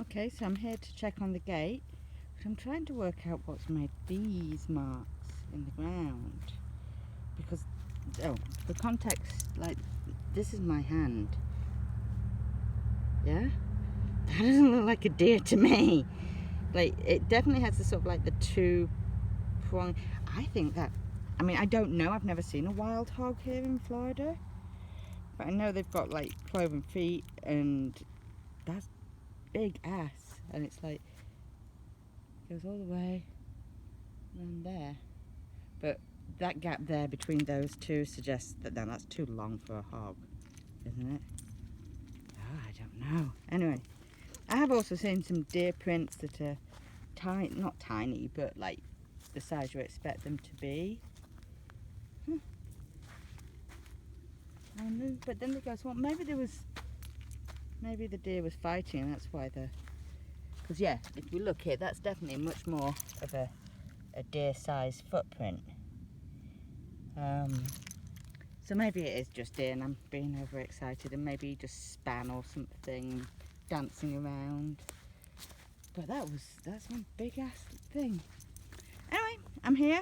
Okay, so I'm here to check on the gate, but I'm trying to work out what's made these marks in the ground. Because, oh, for context, like, this is my hand. Yeah? That doesn't look like a deer to me. Like, it definitely has the sort of like the two prong. I think that, I mean, I don't know, I've never seen a wild hog here in Florida. But I know they've got like cloven feet and that's big ass. And it's like, goes all the way around there. But that gap there between those two suggests that that's too long for a hog, isn't it? Oh, I don't know. Anyway, I have also seen some deer prints that are tiny, not tiny, but like the size you expect them to be. But then they go, well, maybe the deer was fighting, and that's why because yeah, if we look here, that's definitely much more of a deer-sized footprint. So maybe it is just deer and I'm being overexcited, and maybe he just span or something dancing around. But that's one big ass thing. Anyway, I'm here.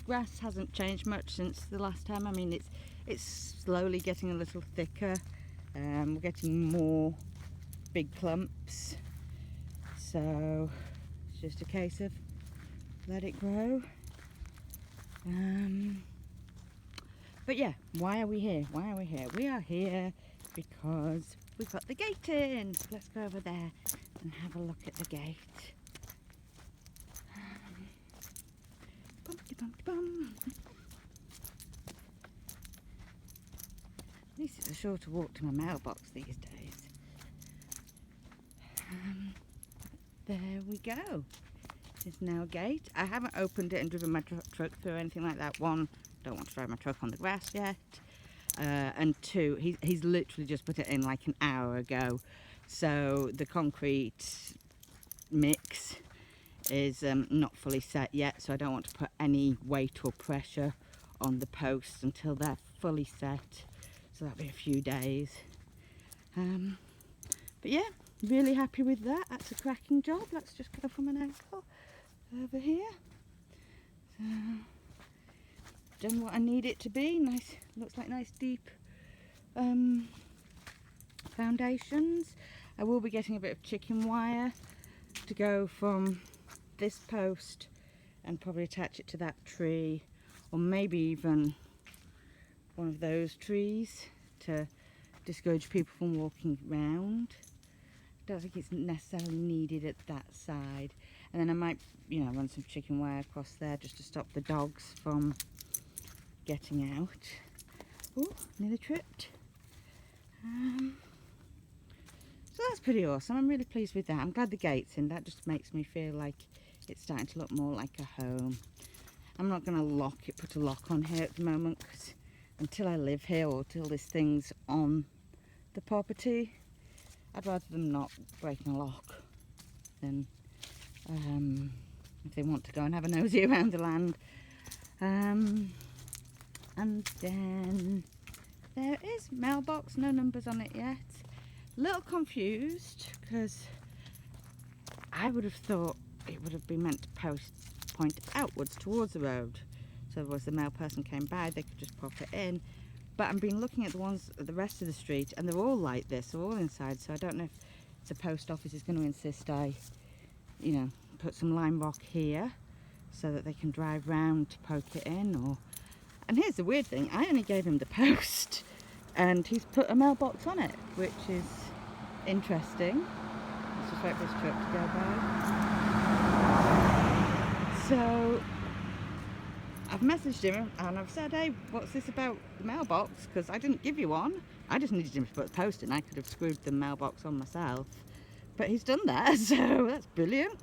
Grass hasn't changed much since the last time. I mean, it's slowly getting a little thicker. We're getting more big clumps. So it's just a case of let it grow. But yeah, why are we here? Why are we here? We are here because we've got the gate in. So let's go over there and have a look at the gate. Bum. At least it's a shorter walk to my mailbox these days. There we go. There's now a gate. I haven't opened it and driven my truck through or anything like that. One, don't want to drive my truck on the grass yet. And two, he's literally just put it in like an hour ago. So the concrete mix is not fully set yet. So I don't want to put any weight or pressure on the posts until they're fully set. So that'll be a few days. But yeah, really happy with that. That's a cracking job. Let's just go from an angle over here. So, done what I need it to be. Nice, looks like nice deep foundations. I will be getting a bit of chicken wire to go from this post and probably attach it to that tree, or maybe even one of those trees to discourage people from walking round. I don't think it's necessarily needed at that side. And then I might, run some chicken wire across there just to stop the dogs from getting out. Oh, nearly tripped. So that's pretty awesome. I'm really pleased with that. I'm glad the gate's in. That just makes me feel like it's starting to look more like a home. I'm not going to put a lock on here at the moment, because until I live here or till this thing's on the property, I'd rather them not breaking a lock than if they want to go and have a nosy around the land. And then there is mailbox, no numbers on it yet. Little confused because I would have thought it would have been meant to point outwards towards the road, so as the mail person came by they could just pop it in. But I've been looking at the rest of the street, and they're all like this, they're all inside, so I don't know if the post office is going to insist I put some lime rock here so that they can drive round to poke it in. And here's the weird thing, I only gave him the post and he's put a mailbox on it, which is interesting. Let's just wait for this truck to go by. So I've messaged him and I've said, hey, what's this about the mailbox? Because I didn't give you one. I just needed him to put the post in. I could have screwed the mailbox on myself. But he's done that, so that's brilliant.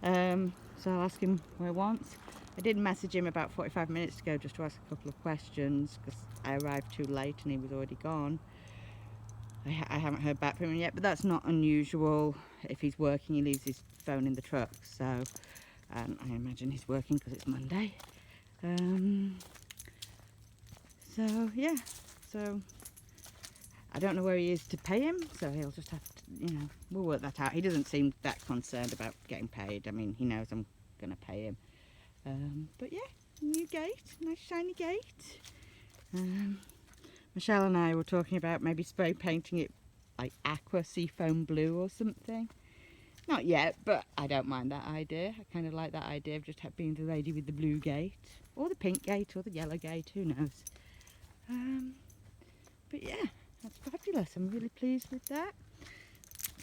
So I'll ask him what he wants. I did message him about 45 minutes ago just to ask a couple of questions, because I arrived too late and he was already gone. I haven't heard back from him yet, but that's not unusual. If he's working, he leaves his phone in the truck, so I imagine he's working because it's Monday. So yeah, so I don't know where he is to pay him, so he'll just have to, you know, we'll work that out. He doesn't seem that concerned about getting paid. I mean, he knows I'm going to pay him. But yeah, new gate, nice shiny gate. Michelle and I were talking about maybe spray painting it like aqua seafoam blue or something. Not yet, but I don't mind that idea. I kind of like that idea of just being the lady with the blue gate, or the pink gate, or the yellow gate, who knows. But yeah, that's fabulous. I'm really pleased with that.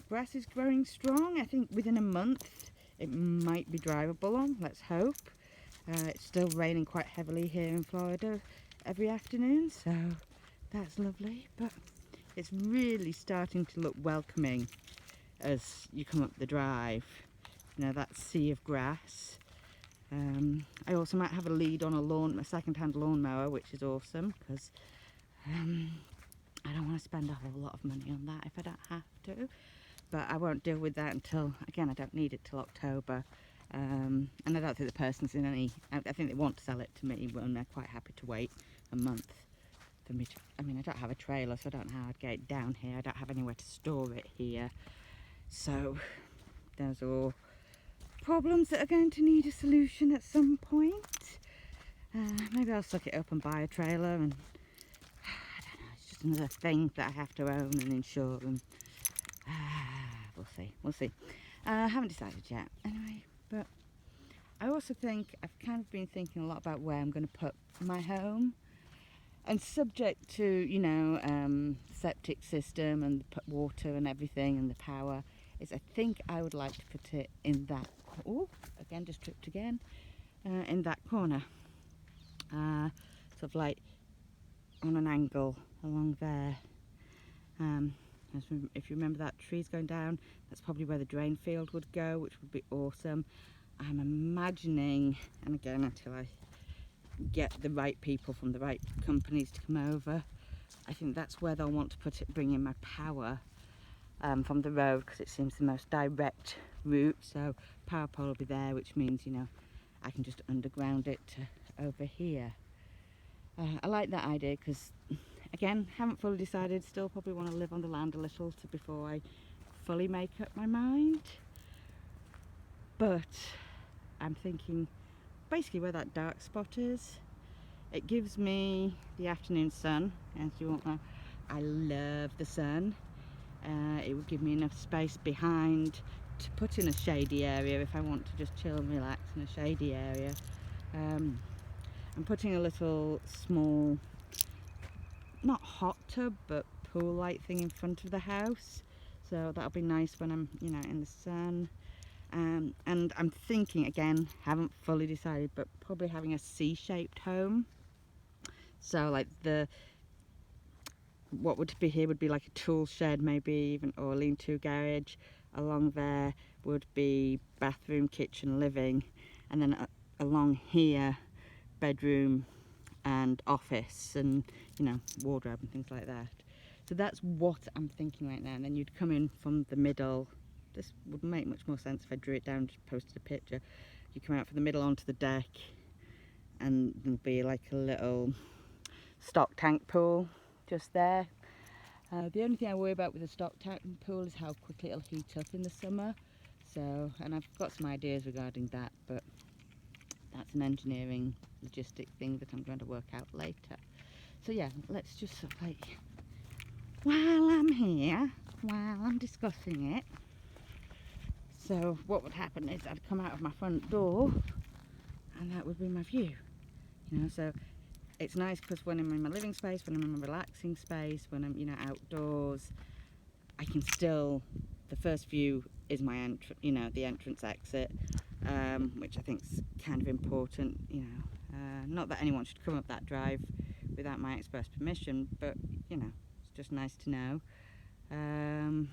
Grass is growing strong. I think within a month it might be drivable on, let's hope. It's still raining quite heavily here in Florida every afternoon, so that's lovely. But it's really starting to look welcoming as you come up the drive. You know, that sea of grass. I also might have a lead on a second-hand lawnmower, which is awesome, because I don't want to spend a whole lot of money on that if I don't have to. But I won't deal with that until, again, I don't need it till October. And I don't think the person's in any, I think they want to sell it to me, and they're quite happy to wait a month for me to, I mean, I don't have a trailer, so I don't know how I'd get it down here. I don't have anywhere to store it here. So those are all problems that are going to need a solution at some point. Maybe I'll suck it up and buy a trailer, and I don't know, it's just another thing that I have to own and insure, and we'll see. I haven't decided yet anyway, but I also think I've kind of been thinking a lot about where I'm going to put my home, and subject to, you know, septic system and the water and everything and the power, is I think I would like to put it in that, oh, again, just tripped again, in that corner, sort of like on an angle along there. If you remember that tree's going down, that's probably where the drain field would go, which would be awesome. I'm imagining, and again, until I get the right people from the right companies to come over, I think that's where they'll want to put it, bring in my power from the road, because it seems the most direct route. So power pole will be there, which means, you know, I can just underground it to over here. I like that idea because, again, haven't fully decided, still probably want to live on the land a little before I fully make up my mind. But I'm thinking basically where that dark spot is, it gives me the afternoon sun, as you all know. I love the sun. It would give me enough space behind to put in a shady area if I want to just chill and relax in a shady area. I'm putting a little small, not hot tub, but pool-like thing in front of the house, so that'll be nice when I'm, you know, in the sun. And I'm thinking, again, haven't fully decided, but probably having a C-shaped home. So like what would be here would be like a tool shed, maybe even, or a lean-to garage. Along there would be bathroom, kitchen, living, and then along here, bedroom and office, and, you know, wardrobe and things like that. So that's what I'm thinking right now. And then you'd come in from the middle. This would make much more sense if I drew it down and just posted a picture. You come out from the middle onto the deck, and there'll be like a little stock tank pool just there. The only thing I worry about with a stock tank pool is how quickly it'll heat up in the summer. So, and I've got some ideas regarding that, but that's an engineering logistic thing that I'm going to work out later. So yeah, let's just sort of like, while I'm here, while I'm discussing it, so what would happen is I'd come out of my front door and that would be my view, you know. So it's nice because when I'm in my living space, when I'm in my relaxing space, when I'm, you know, outdoors, I can still, the first view is my entrance, you know, the entrance exit, which I think is kind of important, you know. Not that anyone should come up that drive without my express permission, but, you know, it's just nice to know. And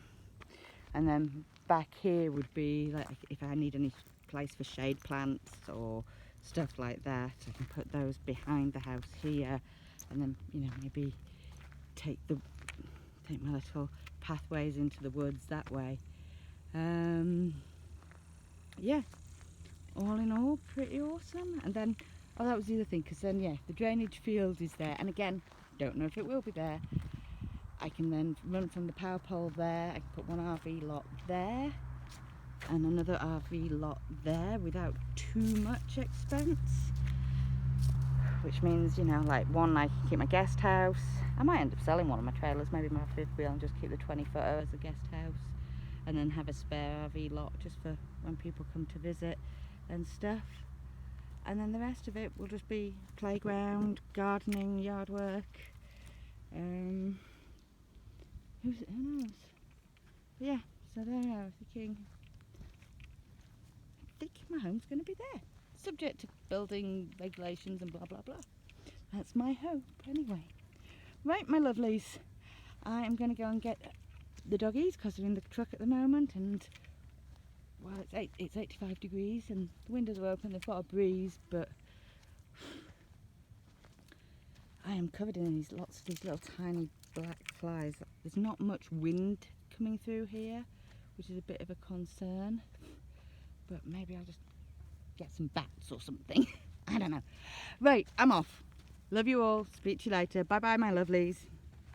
then back here would be like if I need any place for shade plants or stuff like that, I can put those behind the house here, and then, you know, maybe take my little pathways into the woods that way. Yeah, all in all, pretty awesome. And then, oh, that was the other thing, because then, yeah, the drainage field is there, and again, don't know if it will be there, I can then run from the power pole there. I can put one RV lot there and another RV lot there without too much expense, which means, you know, like one, I can keep my guest house. I might end up selling one of my trailers, maybe my fifth wheel, and just keep the 20-footer as a guest house, and then have a spare RV lot just for when people come to visit and stuff. And then the rest of it will just be playground, gardening, yard work. Who knows? Yeah, so there I was thinking my home's going to be there, subject to building regulations and blah blah blah. That's my hope anyway. Right, my lovelies, I am going to go and get the doggies because they're in the truck at the moment, and well, it's 85 degrees and the windows are open. They've got a breeze, but I am covered in lots of these little tiny black flies. There's not much wind coming through here, which is a bit of a concern, but maybe I'll just get some bats or something. I don't know. Right, I'm off. Love you all. Speak to you later. Bye bye, my lovelies.